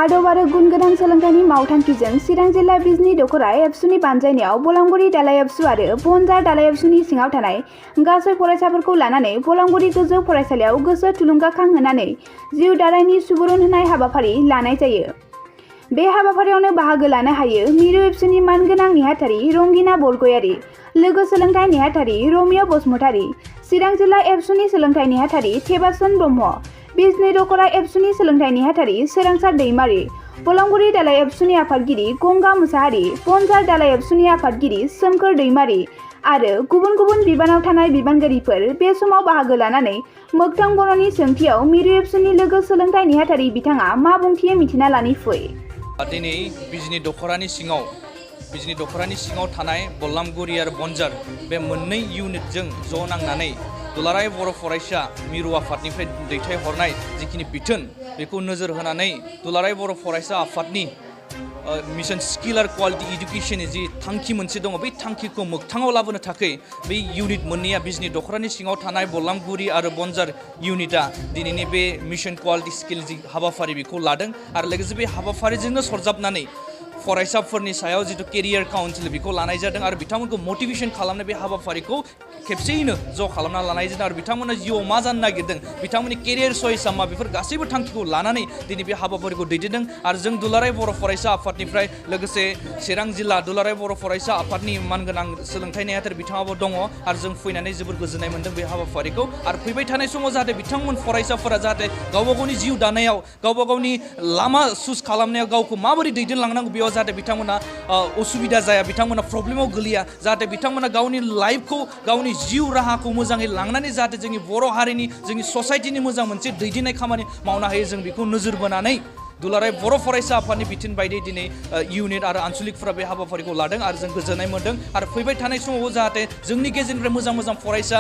आदब आरो गुन गोनां सोलोंथाइनि मावथांखिजों चिरां जिल्ला बिजनी दखरा एबसुनि बानजायनायाव बलांगुरि दालाय एबसु आरो बनजार दालाय एबसुनि सिङाव थानाय गासै फरायसाफोरखौ लानानै बलांगुरि गोजौ फरायसालियाव गोसो थुलुंगाखांहोनानै जिउ दानायनि सुबुरुन होनाय हाबाफारि लानाय जायो। बे हाबाफारियावनो बाहागो लानो हायो मिरु एबसुनि मानगोनां नेहाथारि रंगिना बरगयारि, लोगो सोलोंथाइ नेहाथारि रमिय बसुमतारी, चिरां जिल्ला एबसुनि सोलोंथाइ नेहाथारि थेबासन ब्रह्म, बिजनी दखरा एबसुनि सोलोंथाइ नेहाथारि सोरांसार दैमारि, बलांगुरि दालाय एबसुनि आफादगिरि गंगा मुसाहारि, बनजार दालाय एबसुनि आफादगिरि सोमखोर दैमारि आरो गुबुन गुबुन बिबानाव थानाय बिबानगिरिफोर बे समाव बाहागो लानानै मोगथां बर'नि सोंथियाव मिरु एबसुनि लोगो सोलोंथाइ नेहाथारि बिथाङा मा बुंथियो मिथिना लानि फै। दिनै बिजनी दखरानि सिङाव थानाय बलांगुरि आरो बनजार बे मोननै इउनिटजों ज' नांनानै दुलाराय बर' फरायसा मिरु आफादनिफ्राय दैथायहरनाय जिखिनि बिथोन बेखौ नोजोर होनानै दुलाराय बर' फरायसा आफादनि मिशन स्किल आरो क्वालिटी इडुकेशननि जि थांखि मोनसे दङ बै थांखिखौ मोगथाङाव लाबोनो थाखाय बै इउनिट मोननैया बिजनी दखरानि सिङाव थानाय बलांगुरि आरो बनजार इउनिटआ दिनैनि बे मिशन क्वालिटी स्किल जि हाबाफारि बेखौ लादों आरो लोगोसे बे हाबाफारिजोंनो सरजाबनानै फरायसाफोरनि सायाव जितु केरियार काउन्सिल बेखौ लानाय जादों आरो बिथांमोनखौ मटिभेशन खालामनो बे हाबाफारिखौ खेबसेयैनो ज' खालामना लानाय जादों आरो बिथांमोना जिउआव मा जानो नागिरदों बिथांमोननि केरियार चइसआ मा बेफोर गासैबो थांखिखौ लानानै दिनै बे हाबाफारिखौ दैदेनदों आरो जों दुलाराय बर' फरायसा आफादनिफ्राय लोगोसे चिरां जिल्ला दुलाराय बर' फरायसा आफादनि मानगोनां सोलोंथाइ नेहाथारि बिथाङाबो दङ आरो जों फैनानै जोबोर गोजोननाय मोनदों बे हाबाफारिखौ आरो फैबाय थानाय समाव जाहाथे बिथांमोन फरायसाफोरा जाहाथे गावबा गावनि जिउ दानायाव गावबा गावनि लामा चुज खालामनायाव गावखौ माबोरै दैदेनलांनांगौ बेयाव जाहाथे बिथांमोना असुबिदा जाया बिथांमोना प्रब्लेमाव गोलैया जाहाथे बिथांमोना गावनि लाइफखौ गावनि जिउ राहाखौ मोजाङै लांनानै जाहाथे जोंनि बर' हारिनि जोंनि ससाइटिनि मोजां मोनसे दैदेननाय खामानि मावनो हायो जों बेखौ नोजोर बोनानै दुलाराय बर' फरायसा आफादनि बिथोन बायदि दिनै इउनिट आरो आनसलिकफोरा बे हाबाफारिखौ लादों आरो जों गोजोननाय मोन्दों आरो फैबाय थानाय समावबो जाहाथे जोंनि गेजेरनिफ्राय मोजां मोजां फरायसा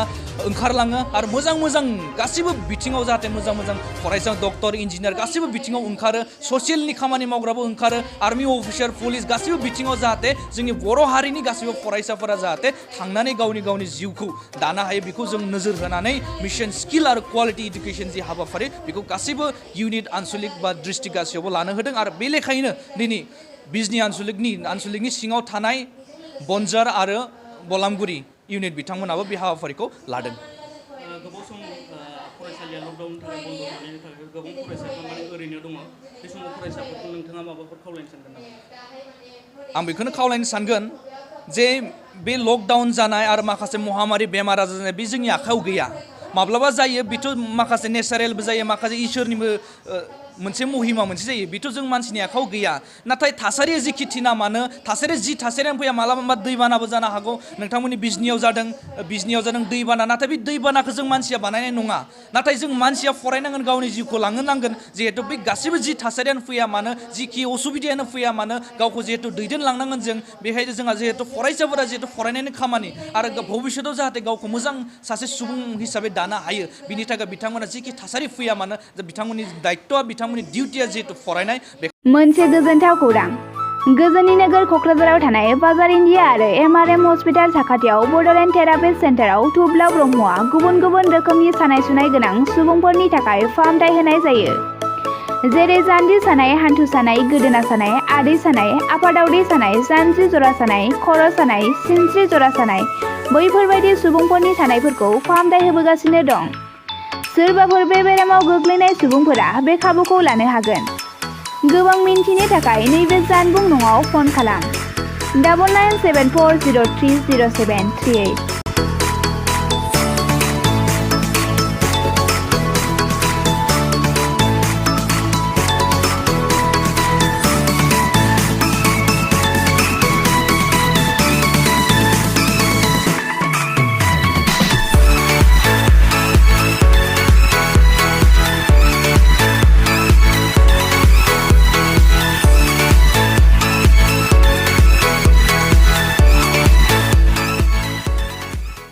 ओंखारलाङो आरो मोजां मोजां गासैबो बिथिङाव जाहाथे मोजां मोजां फरायसा डक्टर इन्जिनियार गासैबो बिथिङाव ओंखारो ससियेलनि खामानि मावग्राबो ओंखारो आर्मि अफिसार पुलिस गासैबो बिथिङाव जाहाथे जोंनि बर' हारिनि गासैबो फरायसाफोरा जाहाथे थांनानै गावनि जिउखौ दानो हायो बेखौ जों नोजोर होनानै मिशन स्किल आरो क्वालिटी इडुकेशन जि हाबाफारि बेखौ गासैबो इउनिट आनसलिक बा डिस्ट्रिक्ट गासैयावबो लानो होदों आरो बे लेखायैनो दिनै बिजनी आनसलिकनि सिङाव थानाय बनजार आरो बलांगुरि इउनिट बिथांमोनाबो बे हाबाफारिखौ लादों। गोबाव सम फरायसालिया लकडाउननि थाखाय बन्द जानायनि थाखाय गोबां फरायसाफ्रा माने ओरैनो दङ बे समाव फरायसाफोरखौ नोंथाङा माबाफोर खावलायनो सानगोन नामा? आं बेखौनो खावलायनो सानगोन जे बे लकडाउन जानाय आरो माखासे महामारि बेमार आजार जानाय बे जोंनि आखायाव गैया माब्लाबा जायो बेथ' माखासे नेचारेलबो जायो माखासे इसोरनिबो मोनसे महिमा मोनसे जायो बेथ' जों मानसिनि आखायाव गैया नाथाय थासारिया जिखि थिना मानो जि थासारियानो फैया मालाबा दैबानाबो जानो हागौ नोंथांमोननि बिजनीयाव जादों दैबाना नाथाय बे दैबानाखौ जों मानसिया बानायनाय नङा नाथाय जों मानसिया फरायनांगोन गावनि जिउखौ लांनो नांगोन जिहेतु बे गासैबो जि थासारियानो फैया मानो जिखि असुबिदायानो फैया मानो गावखौ जिहेतु दैदेनलांनांगोन जों बेहाय जोंहा जिहेतु फरायसाफोरा जिहेतु फरायनायनि खामानि आरो भबिष्यताव जाहाथे गावखौ मोजां सासे सुबुं हिसाबै दानो हायो बिनि थाखाय बिथांमोना जिखि थासारि फैया मानो बिथांमोननि दायित्वआ बिथांमोननि डिउटिया जिहेतु फरायनाय मोनसे गोजोनथाव खौरां गोजोननि नोगोर क'क्राझाराव थानाय बाजार इन्डिया आरो एमआरएम हस्पिटाल साखाथियाव बड'लेण्ड थेरापिस्ट सेन्टाराव थुब्ला ब्रह्मआ गुबुन गुबुन रोखोमनि सानाय सुनाय गोनां सुबुंफोरनि थाखाय फाहामथाय होनाय जायो जेरै जान्जि सानाय हान्थु सानाय गोदोना सानाय आदै सानाय आफादावदै सानाय जानजि जरा सानाय खर' सानाय सिनस्रि जरा सानाय बैफोरबायदि सुबुंफोरनि सानायफोरखौ फाहामथाय होबोगासिनो दं सोरबाफोर बे बेरामाव गोग्लैनाय सुबुंफोरा बे खाबुखौ लानो हागोन गोबां मिन्थिनो थाखाय नैबे जानबुं नङाव फन खालाम 9974030738